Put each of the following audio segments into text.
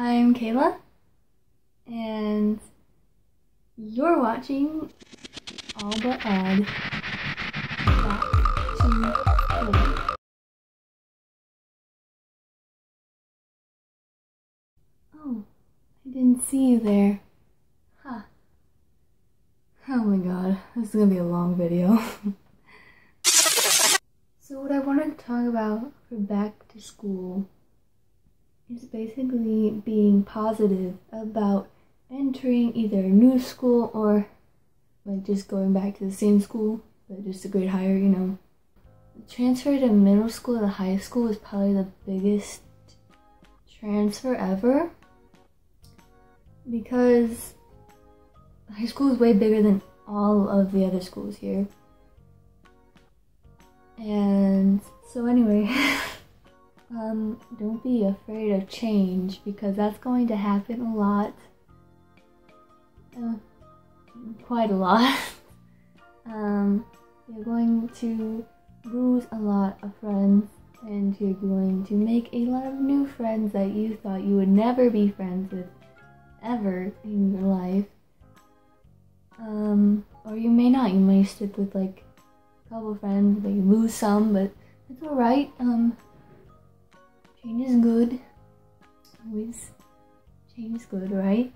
I'm Kayla, and you're watching All But Odd. Back to school. Oh, I didn't see you there. Huh. Oh my god, this is gonna be a long video. So what I want to talk about for back to school is basically being positive about entering either a new school or like just going back to the same school, but just a grade higher, you know. The transfer to middle school to high school is probably the biggest transfer ever, because high school is way bigger than all of the other schools here. And so anyway, don't be afraid of change, because that's going to happen a lot. Quite a lot. You're going to lose a lot of friends, and you're going to make a lot of new friends that you thought you would never be friends with ever in your life. Or you may not. You may stick with like a couple friends, but you lose some, but it's alright. Change is good. Always change is good, right?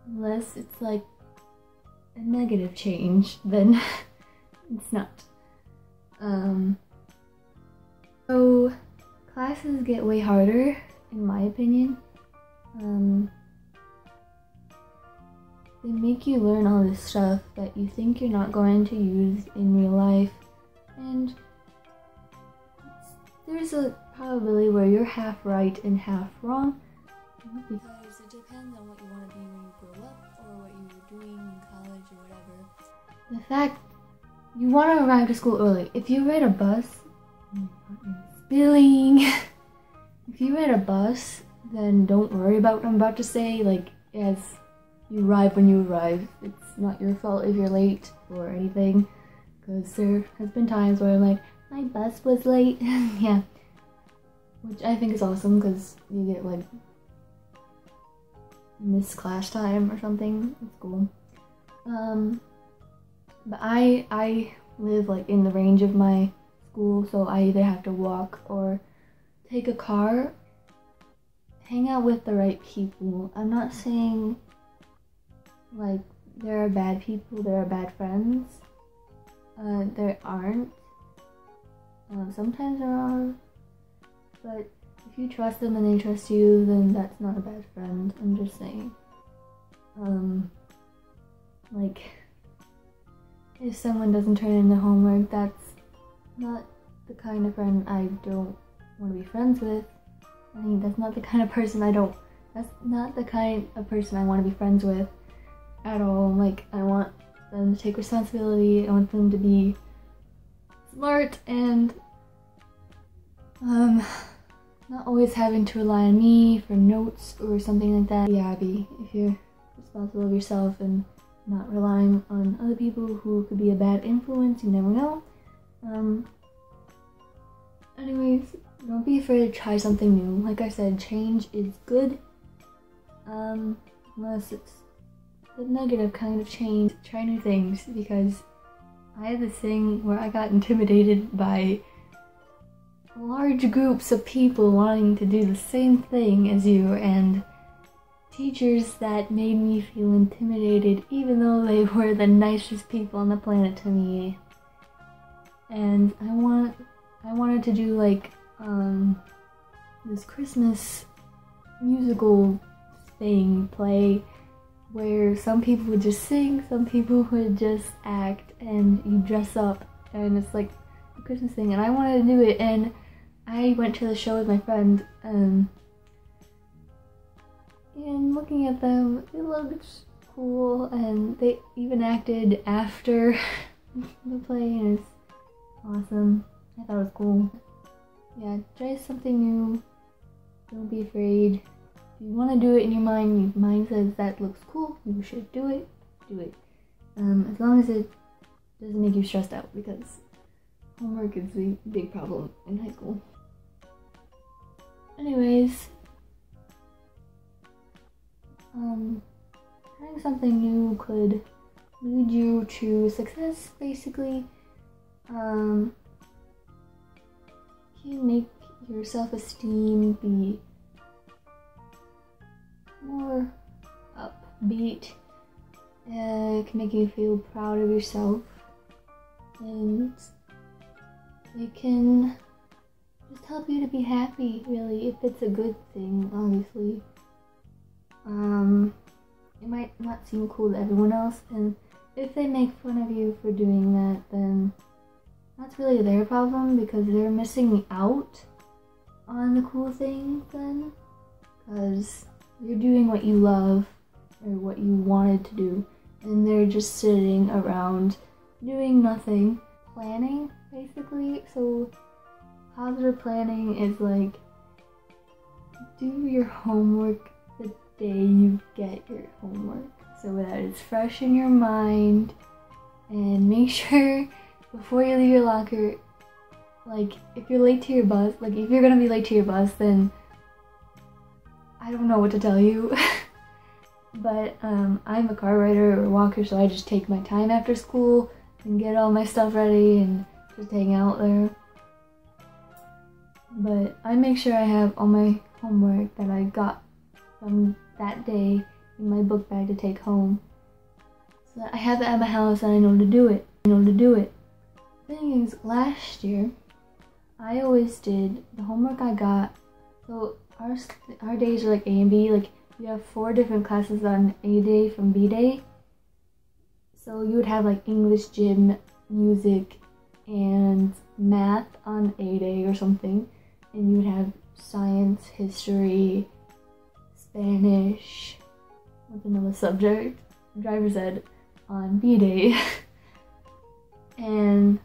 Unless it's like a negative change, then it's not. So classes get way harder, in my opinion. They make you learn all this stuff that you think you're not going to use in real life, and there's a probability where you're half right and half wrong, because it depends on what you want to be when you grow up, or what you were doing in college or whatever. The fact you want to arrive to school early. If you ride a bus, spilling. If you ride a bus, then don't worry about what I'm about to say. Like, as you arrive when you arrive. It's not your fault if you're late or anything, because there has been times where I'm like, my bus was late. Yeah, which I think is awesome, because you get like missed class time or something. It's cool. But I live like in the range of my school, so I either have to walk or take a car. Hang out with the right people. I'm not saying like there are bad people, there are bad friends. There aren't. Sometimes there are, but if you trust them and they trust you, then that's not a bad friend. I'm just saying. Like, if someone doesn't turn in their homework, that's not the kind of friend I don't want to be friends with. I mean, that's not the kind of person that's not the kind of person I want to be friends with at all. Like, I want them to take responsibility. I want them to be smart and not always having to rely on me for notes or something like that. Yeah, if you're responsible of yourself and not relying on other people who could be a bad influence, you never know. Anyways, don't be afraid to try something new. Like I said, change is good, unless it's the negative kind of change. Try new things, because I had this thing where I got intimidated by large groups of people wanting to do the same thing as you, and teachers that made me feel intimidated even though they were the nicest people on the planet to me. And I wanted to do like this Christmas musical play where some people would just sing, some people would just act, and you dress up, and it's like a Christmas thing, and I wanted to do it. And I went to the show with my friend, and looking at them, it looked cool, and they even acted after the play, and it's awesome. I thought it was cool. Yeah, try something new. Don't be afraid. If you want to do it in your mind says that looks cool, you should do it, do it. As long as it doesn't make you stressed out, because homework is a big problem in high school. Anyways, trying something new could lead you to success, basically. Can make your self-esteem be more upbeat. It can make you feel proud of yourself, and it can just help you to be happy, really, if it's a good thing, obviously. It might not seem cool to everyone else, and if they make fun of you for doing that, then that's really their problem, because they're missing out on the cool things then, because you're doing what you love or what you wanted to do, and they're just sitting around doing nothing, planning, basically. So positive planning is like, do your homework the day you get your homework, so that it's fresh in your mind, and make sure before you leave your locker, like, if you're late to your bus, like, if you're gonna be late to your bus, then I don't know what to tell you. But I'm a car rider or a walker, so I just take my time after school and get all my stuff ready and just hang out there. But I make sure I have all my homework that I got from that day in my book bag to take home, so that I have it at my house and I know to do it. The thing is, last year I always did the homework I got. So our days are like A and B. Like, you have 4 different classes on A day from B day. So you would have like English, gym, music, and math on A day or something. And you would have science, history, Spanish, what's another subject? Driver's ed on B day. And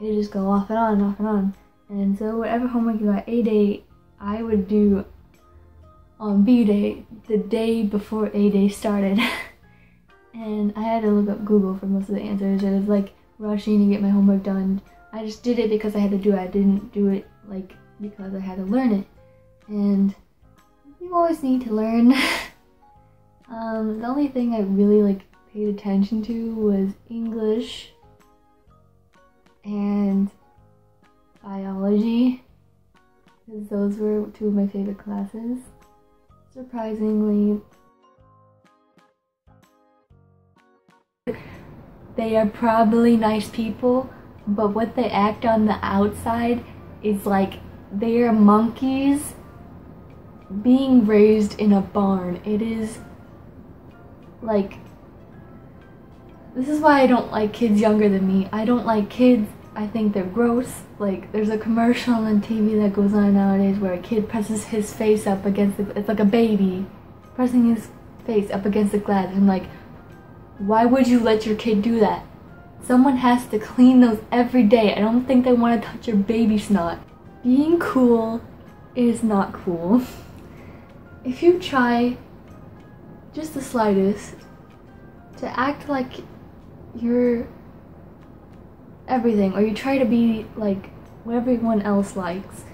it just go off and on and off and on. And so whatever homework you got A day, I would do on B day, the day before A day started. And I had to look up Google for most of the answers. I was like rushing to get my homework done. I just did it because I had to do it. I didn't do it like because I had to learn it. And you always need to learn. The only thing I really like paid attention to was English and biology, because those were 2 of my favorite classes. Surprisingly, they are probably nice people, but what they act on the outside is like they are monkeys being raised in a barn. It is like, this is why I don't like kids younger than me. I don't like kids. I think they're gross. Like, there's a commercial on TV that goes on nowadays where a kid presses his face up against the, it's like a baby pressing his face up against the glass. I'm like, why would you let your kid do that? Someone has to clean those every day. I don't think they want to touch your baby snot. Being cool is not cool. If you try just the slightest to act like you're everything, or you try to be like what everyone else likes,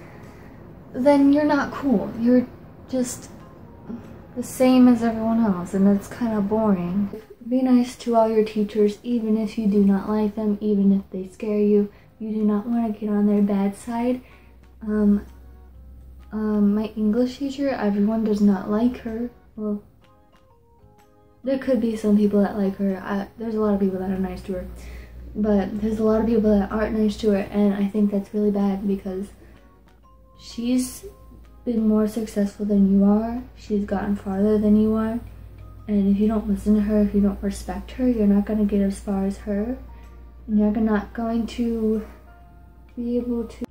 then you're not cool. You're just the same as everyone else, and that's kind of boring. Be nice to all your teachers, even if you do not like them, even if they scare you. You do not want to get on their bad side. My English teacher, everyone does not like her. Well, there could be some people that like her. There's a lot of people that are nice to her. But there's a lot of people that aren't nice to her, and I think that's really bad, because she's been more successful than you are. She's gotten farther than you are. And if you don't listen to her, if you don't respect her, you're not going to get as far as her. And you're not going to be able to